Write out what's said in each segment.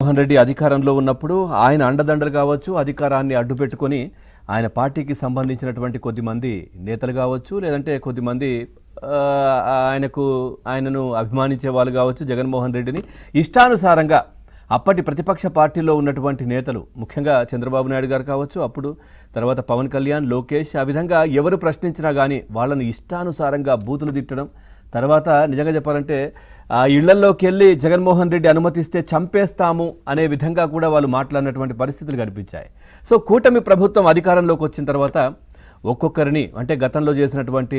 మోహన్ రెడ్డి అధికారంలో ఉన్నప్పుడు ఆయన అండదండలు కావచ్చు, అధికారాన్ని అడ్డుపెట్టుకొని ఆయన పార్టీకి సంబంధించినటువంటి కొద్దిమంది నేతలు కావచ్చు, లేదంటే కొద్దిమంది ఆయనను అభిమానించే వాళ్ళు కావచ్చు, జగన్మోహన్ రెడ్డిని ఇష్టానుసారంగా అప్పటి ప్రతిపక్ష పార్టీలో ఉన్నటువంటి నేతలు, ముఖ్యంగా చంద్రబాబు నాయుడు గారు కావచ్చు, అప్పుడు తర్వాత పవన్ కళ్యాణ్, లోకేష్, ఆ విధంగా ఎవరు ప్రశ్నించినా కానీ వాళ్ళని ఇష్టానుసారంగా బూతులు తిట్టడం, తర్వాత నిజంగా చెప్పాలంటే ఆ ఇళ్లలోకి వెళ్ళి జగన్మోహన్ రెడ్డి అనుమతిస్తే చంపేస్తాము అనే విధంగా కూడా వాళ్ళు మాట్లాడినటువంటి పరిస్థితులు కనిపించాయి. సో కూటమి ప్రభుత్వం అధికారంలోకి వచ్చిన తర్వాత ఒక్కొక్కరిని, అంటే గతంలో చేసినటువంటి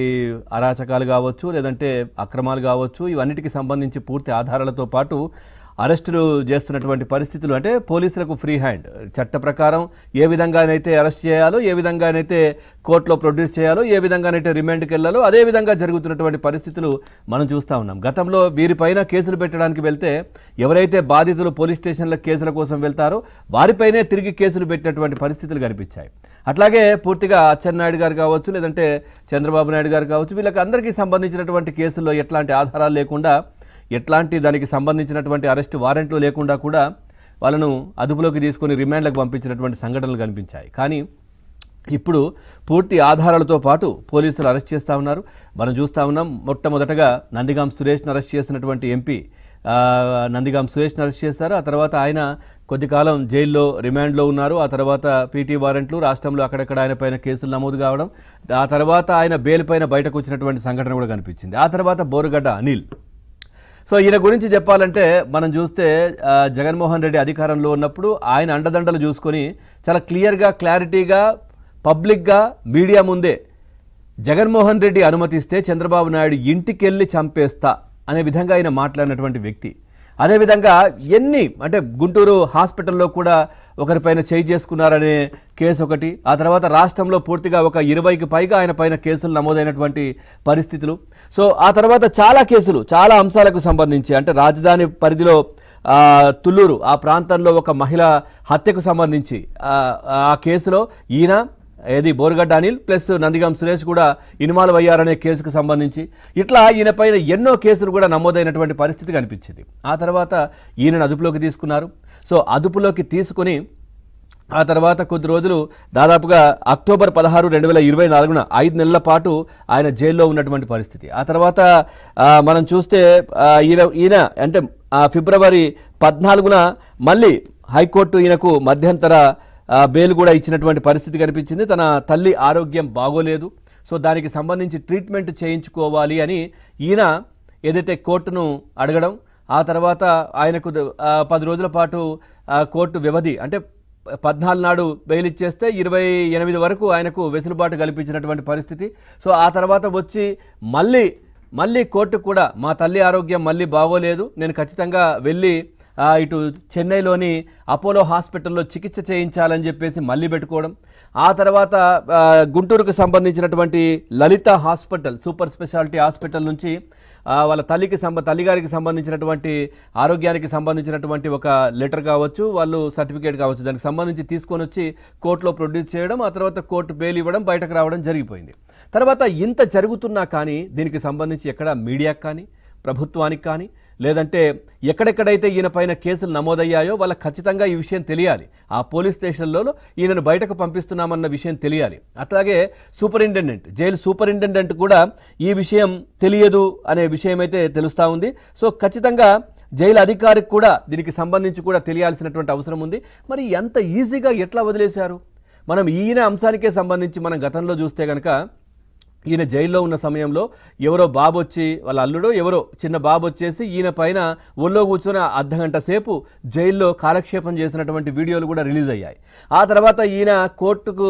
అరాచకాలు కావచ్చు, లేదంటే అక్రమాలు కావచ్చు, ఇవన్నిటికి సంబంధించి పూర్తి ఆధారాలతో పాటు అరెస్టులు చేస్తున్నటువంటి పరిస్థితులు, అంటే పోలీసులకు ఫ్రీ హ్యాండ్, చట్ట ప్రకారం ఏ విధంగానైతే అరెస్ట్ చేయాలో, ఏ విధంగానైతే కోర్టులో ప్రొడ్యూస్ చేయాలో, ఏ విధంగానైతే రిమాండ్కి వెళ్ళాలో అదే విధంగా జరుగుతున్నటువంటి పరిస్థితులు మనం చూస్తూ ఉన్నాం. గతంలో వీరిపైన కేసులు పెట్టడానికి వెళ్తే ఎవరైతే బాధితులు పోలీస్ స్టేషన్ల కేసుల కోసం వెళ్తారో వారిపైనే తిరిగి కేసులు పెట్టినటువంటి పరిస్థితులు కనిపించాయి. అట్లాగే పూర్తిగా అచ్చెన్నాయుడు గారు కావచ్చు, లేదంటే చంద్రబాబు నాయుడు గారు కావచ్చు, వీళ్ళకి అందరికీ సంబంధించినటువంటి కేసుల్లో ఎట్లాంటి ఆధారాలు లేకుండా, ఎట్లాంటి దానికి సంబంధించినటువంటి అరెస్ట్ వారెంట్లు లేకుండా కూడా వాళ్ళను అదుపులోకి తీసుకొని రిమాండ్లకు పంపించినటువంటి సంఘటనలు కనిపించాయి. కానీ ఇప్పుడు పూర్తి ఆధారాలతో పాటు పోలీసులు అరెస్ట్ చేస్తూ ఉన్నారు. మనం చూస్తూ ఉన్నాం. మొట్టమొదటగా నందిగాం సురేష్ను అరెస్ట్ చేసినటువంటి ఎంపీ నందిగాం సురేష్ను అరెస్ట్ చేశారు. ఆ తర్వాత ఆయన కొద్ది కాలం జైల్లో రిమాండ్లో ఉన్నారు. ఆ తర్వాత పీటీ వారెంట్లు రాష్ట్రంలో అక్కడక్కడ ఆయన పైన కేసులు నమోదు కావడం, ఆ తర్వాత ఆయన బెయిల్ పైన బయటకు వచ్చినటువంటి సంఘటన కూడా కనిపించింది. ఆ తర్వాత బోరుగడ్డ అనిల్. సో ఈయన గురించి చెప్పాలంటే మనం చూస్తే జగన్మోహన్ రెడ్డి అధికారంలో ఉన్నప్పుడు ఆయన అండదండలు చూసుకొని చాలా క్లియర్గా, క్లారిటీగా, పబ్లిక్గా మీడియా ముందే జగన్మోహన్ రెడ్డి అనుమతిస్తే చంద్రబాబు నాయుడు ఇంటికెళ్ళి చంపేస్తా అనే విధంగా ఆయన మాట్లాడినటువంటి వ్యక్తి. అదేవిధంగా అంటే గుంటూరు హాస్పిటల్లో కూడా ఒకరిపైన చేయి చేసుకున్నారనే కేసు ఒకటి, ఆ తర్వాత రాష్ట్రంలో పూర్తిగా ఒక 20కి పైగా ఆయన పైన కేసులు నమోదైనటువంటి పరిస్థితులు. సో ఆ తర్వాత చాలా కేసులు, చాలా అంశాలకు సంబంధించి, అంటే రాజధాని పరిధిలో తుళ్ళూరు ఆ ప్రాంతంలో ఒక మహిళ హత్యకు సంబంధించి ఆ కేసులో ఈయన బోరుగడ్డ అనిల్ ప్లస్ నందిగాం సురేష్ కూడా ఇన్వాల్వ్ అయ్యారనే కేసుకు సంబంధించి ఇట్లా ఈయన పైన ఎన్నో కేసులు కూడా నమోదైనటువంటి పరిస్థితి కనిపించింది. ఆ తర్వాత ఈయనను అదుపులోకి తీసుకున్నారు. సో అదుపులోకి తీసుకుని ఆ తర్వాత కొద్ది రోజులు, దాదాపుగా అక్టోబర్ 16, 2024 5 నెలల పాటు ఆయన జైల్లో ఉన్నటువంటి పరిస్థితి. ఆ తర్వాత మనం చూస్తే ఈయన అంటే ఫిబ్రవరి 14 మళ్ళీ హైకోర్టు ఈయనకు మధ్యంతర బెయిల్ కూడా ఇచ్చినటువంటి పరిస్థితి కనిపించింది. తన తల్లి ఆరోగ్యం బాగోలేదు, సో దానికి సంబంధించి ట్రీట్మెంట్ చేయించుకోవాలి అని ఈయన ఏదైతే కోర్టును అడగడం, ఆ తర్వాత ఆయనకు 10 రోజుల పాటు కోర్టు వ్యవధి, అంటే 14 నాడు బెయిల్ ఇచ్చేస్తే 28 వరకు ఆయనకు వెసులుబాటు కల్పించినటువంటి పరిస్థితి. సో ఆ తర్వాత వచ్చి మళ్ళీ కోర్టు కూడా మా తల్లి ఆరోగ్యం మళ్ళీ బాగోలేదు, నేను ఖచ్చితంగా వెళ్ళి ఇటు చెన్నైలోని అపోలో హాస్పిటల్లో చికిత్స చేయించాలని చెప్పేసి మళ్ళీ పెట్టుకోవడం, ఆ తర్వాత గుంటూరుకు సంబంధించినటువంటి లలిత హాస్పిటల్, సూపర్ స్పెషాలిటీ హాస్పిటల్ నుంచి వాళ్ళ తల్లిగారికి సంబంధించినటువంటి ఆరోగ్యానికి సంబంధించినటువంటి ఒక లెటర్ కావచ్చు, వాళ్ళు సర్టిఫికేట్ కావచ్చు, దానికి సంబంధించి తీసుకొని వచ్చి కోర్టులో ప్రొడ్యూస్ చేయడం, ఆ తర్వాత కోర్టు బెయిల్ ఇవ్వడం, బయటకు రావడం జరిగిపోయింది. తర్వాత ఇంత జరుగుతున్నా కానీ దీనికి సంబంధించి ఎక్కడ మీడియాకి కానీ, ప్రభుత్వానికి కానీ, లేదంటే ఎక్కడెక్కడైతే ఈయన పైన కేసులు నమోదయ్యాయో వాళ్ళకి ఖచ్చితంగా ఈ విషయం తెలియాలి. ఆ పోలీస్ స్టేషన్లో ఈయనను బయటకు పంపిస్తున్నామన్న విషయం తెలియాలి. అట్లాగే జైలు సూపరింటెండెంట్ కూడా ఈ విషయం తెలియదు అనే విషయం అయితే తెలుస్తూ ఉంది. సో ఖచ్చితంగా జైలు అధికారికి కూడా దీనికి సంబంధించి కూడా తెలియాల్సినటువంటి అవసరం ఉంది. మరి ఎంత ఈజీగా ఎట్లా వదిలేశారు? మనం ఈయన అంశానికే సంబంధించి మనం గతంలో చూస్తే కనుక ఈయన జైల్లో ఉన్న సమయంలో ఎవరో బాబు వచ్చి, వాళ్ళ అల్లుడో ఎవరో చిన్న బాబు వచ్చేసి ఈయన పైన ఒళ్ళో కూర్చొని అర్ధగంట సేపు జైల్లో కాలక్షేపం చేసినటువంటి వీడియోలు కూడా రిలీజ్ అయ్యాయి. ఆ తర్వాత ఈయన కోర్టుకు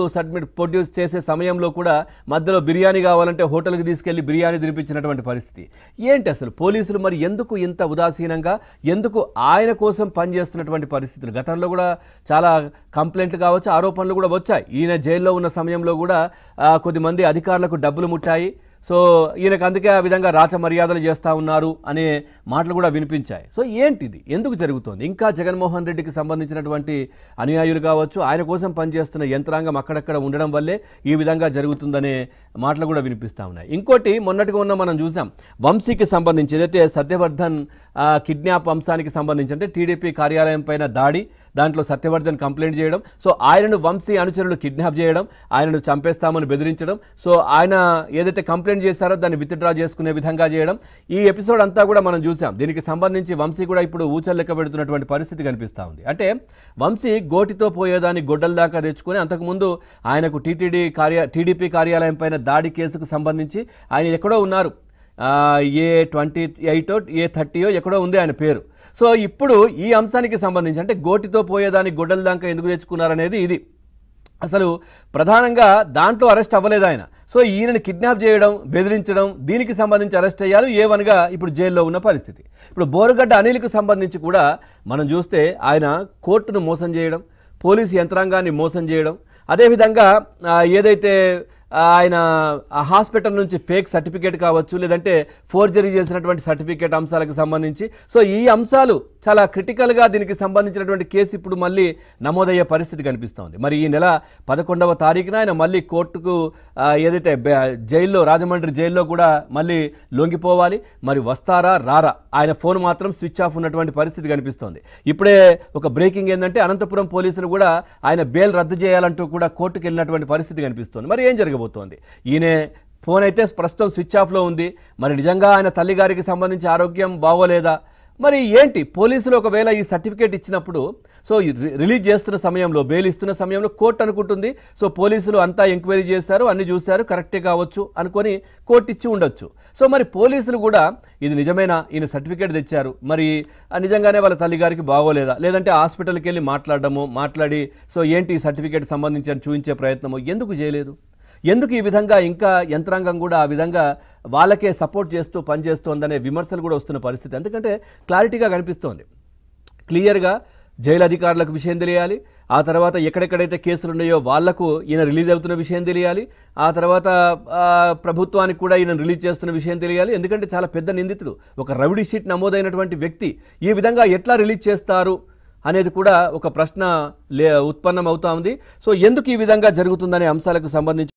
ప్రొడ్యూస్ చేసే సమయంలో కూడా మధ్యలో బిర్యానీ కావాలంటే హోటల్కి తీసుకెళ్లి బిర్యానీ తినిపించినటువంటి పరిస్థితి. ఏంటి అసలు పోలీసులు మరి ఎందుకు ఇంత ఉదాసీనంగా, ఎందుకు ఆయన కోసం పనిచేస్తున్నటువంటి పరిస్థితులు? గతంలో కూడా చాలా కంప్లైంట్లు కావచ్చు, ఆరోపణలు కూడా వచ్చాయి. ఈయన జైల్లో ఉన్న సమయంలో కూడా కొద్దిమంది అధికారులకు డబ్బులు ముట్టాయి, సో ఈయనకు అందుకే ఆ విధంగా రాచ మర్యాదలు చేస్తూ ఉన్నారు అనే మాటలు కూడా వినిపించాయి. సో ఏంటిది, ఎందుకు జరుగుతోంది? ఇంకా జగన్మోహన్ రెడ్డికి సంబంధించినటువంటి అనుయాయులు కావచ్చు, ఆయన కోసం పనిచేస్తున్న యంత్రాంగం అక్కడక్కడ ఉండడం వల్లే ఈ విధంగా జరుగుతుందనే మాటలు కూడా వినిపిస్తూ ఉన్నాయి. ఇంకోటి మొన్నటిగా మనం చూసాం, వంశీకి సంబంధించి ఏదైతే సత్యవర్ధన్ కిడ్నాప్ అంశానికి సంబంధించి అంటే టీడీపీ కార్యాలయం పైన దాడి, దాంట్లో సత్యవర్ధన్ కంప్లైంట్ చేయడం, సో ఆయనను వంశీ అనుచరులు కిడ్నాప్ చేయడం, ఆయనను చంపేస్తామని బెదిరించడం, సో ఆయన ఏదైతే కంప్లైంట్ చేశారో దాన్ని విత్డ్రా చేసుకునే విధంగా చేయడం, ఈ ఎపిసోడ్ అంతా కూడా మనం చూసాం. దీనికి సంబంధించి వంశీ కూడా ఇప్పుడు ఊచలు లెక్క పెడుతున్నటువంటి పరిస్థితి కనిపిస్తూ ఉంది. అంటే వంశీ గోటితో పోయేదాన్ని గొడ్డల దాకా తెచ్చుకొని అంతకుముందు ఆయనకు టీడీపీ కార్యాలయం పైన దాడి కేసుకు సంబంధించి ఆయన ఎక్కడో ఉన్నారు, A28 A30 ఎక్కడో ఉంది ఆయన పేరు. సో ఇప్పుడు ఈ అంశానికి సంబంధించి అంటే గోటితో పోయేదాన్ని గొడ్డల దాకా ఎందుకు తెచ్చుకున్నారనేది ఇది. అసలు ప్రధానంగా దాంట్లో అరెస్ట్ అవ్వలేదు ఆయన. సో ఈయనని కిడ్నాప్ చేయడం, బెదిరించడం, దీనికి సంబంధించి అరెస్ట్ అయ్యారు. A1గా ఇప్పుడు జైల్లో ఉన్న పరిస్థితి. ఇప్పుడు బోరుగడ్డ అనిల్కు సంబంధించి కూడా మనం చూస్తే ఆయన కోర్టును మోసం చేయడం, పోలీసు యంత్రాంగాన్ని మోసం చేయడం, అదేవిధంగా ఏదైతే ఆయన హాస్పిటల్ నుంచి ఫేక్ సర్టిఫికేట్ కావచ్చు, లేదంటే ఫోర్జరీ చేసినటువంటి సర్టిఫికేట్ అంశాలకు సంబంధించి, సో ఈ అంశాలు చాలా క్రిటికల్గా దీనికి సంబంధించినటువంటి కేసు ఇప్పుడు మళ్ళీ నమోదయ్యే పరిస్థితి కనిపిస్తోంది. మరి ఈ నెల 11వ తారీఖున ఆయన మళ్ళీ కోర్టుకు ఏదైతే జైల్లో, రాజమండ్రి జైల్లో కూడా మళ్ళీ లొంగిపోవాలి. మరి వస్తారా రారా? ఆయన ఫోన్ మాత్రం స్విచ్ ఆఫ్ ఉన్నటువంటి పరిస్థితి కనిపిస్తోంది. ఇప్పుడే ఒక బ్రేకింగ్ ఏంటంటే అనంతపురం పోలీసులు కూడా ఆయన బెయిల్ రద్దు చేయాలంటూ కూడా కోర్టుకు వెళ్ళినటువంటి పరిస్థితి కనిపిస్తోంది. మరి ఏం జరగబోతోంది? ఈయన ఫోన్ అయితే ప్రస్తుతం స్విచ్ ఆఫ్లో ఉంది. మరి నిజంగా ఆయన తల్లిగారికి సంబంధించి ఆరోగ్యం బాగోలేదా? మరి ఏంటి పోలీసులు ఒకవేళ ఈ సర్టిఫికేట్ ఇచ్చినప్పుడు, సో రిలీజ్ చేస్తున్న సమయంలో, బెయిల్ ఇస్తున్న సమయంలో కోర్టు అనుకుంటుంది, సో పోలీసులు అంతా ఎంక్వైరీ చేశారు, అన్ని చూశారు, కరెక్టే కావచ్చు అనుకొని కోర్టు ఇచ్చి ఉండొచ్చు. సో మరి పోలీసులు కూడా ఇది నిజమేనా, ఈయన సర్టిఫికేట్ తెచ్చారు, మరి నిజంగానే వాళ్ళ తల్లిగారికి బాగోలేదా, లేదంటే హాస్పిటల్కి వెళ్ళి మాట్లాడి సో ఏంటి ఈ సర్టిఫికేట్ సంబంధించి అని చూపించే ప్రయత్నము ఎందుకు చేయలేదు? ఎందుకు ఈ విధంగా ఇంకా యంత్రాంగం కూడా ఆ విధంగా వాళ్ళకే సపోర్ట్ చేస్తూ పనిచేస్తోందనే విమర్శలు కూడా వస్తున్న పరిస్థితి. ఎందుకంటే క్లారిటీగా కనిపిస్తోంది, క్లియర్గా జైలు అధికారులకు విషయం తెలియాలి, ఆ తర్వాత ఎక్కడెక్కడైతే కేసులు ఉన్నాయో వాళ్లకు ఈయన రిలీజ్ అవుతున్న విషయం తెలియాలి, ఆ తర్వాత ప్రభుత్వానికి కూడా ఈయన రిలీజ్ చేస్తున్న విషయం తెలియాలి. ఎందుకంటే చాలా పెద్ద నిందితుడు, ఒక రౌడీ షీట్ నమోదైనటువంటి వ్యక్తి ఈ విధంగా ఎట్లా రిలీజ్ చేస్తారు అనేది కూడా ఒక ప్రశ్న ఉత్పన్నం అవుతా ఉంది. సో ఎందుకు ఈ విధంగా జరుగుతుందనే అంశాలకు సంబంధించి